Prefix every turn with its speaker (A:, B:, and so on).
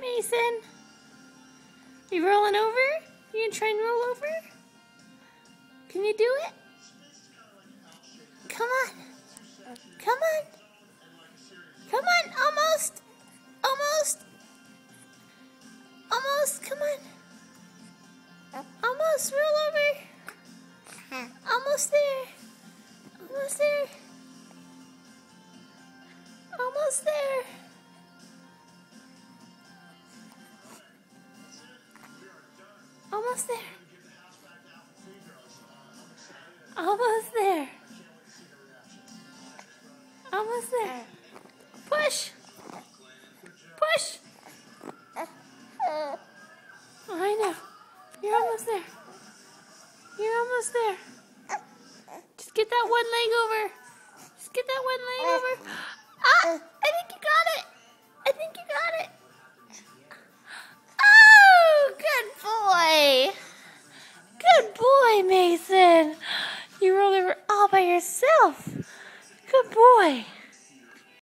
A: Mason. You rolling over? You gonna try and roll over? Can you do it? Come on. Come on. Come on. Almost. Almost. Almost. Come on. Almost. Roll over. Almost there. Almost there. Almost there. Almost there. Almost there. Almost there. Push. Push. Oh, I know. You're almost there. You're almost there. Just get that one leg over. Just get that one leg over. Ah! I think you got it. I think you got it. Oh, good boy. Good boy, Mason. You rolled over all by yourself. Good boy.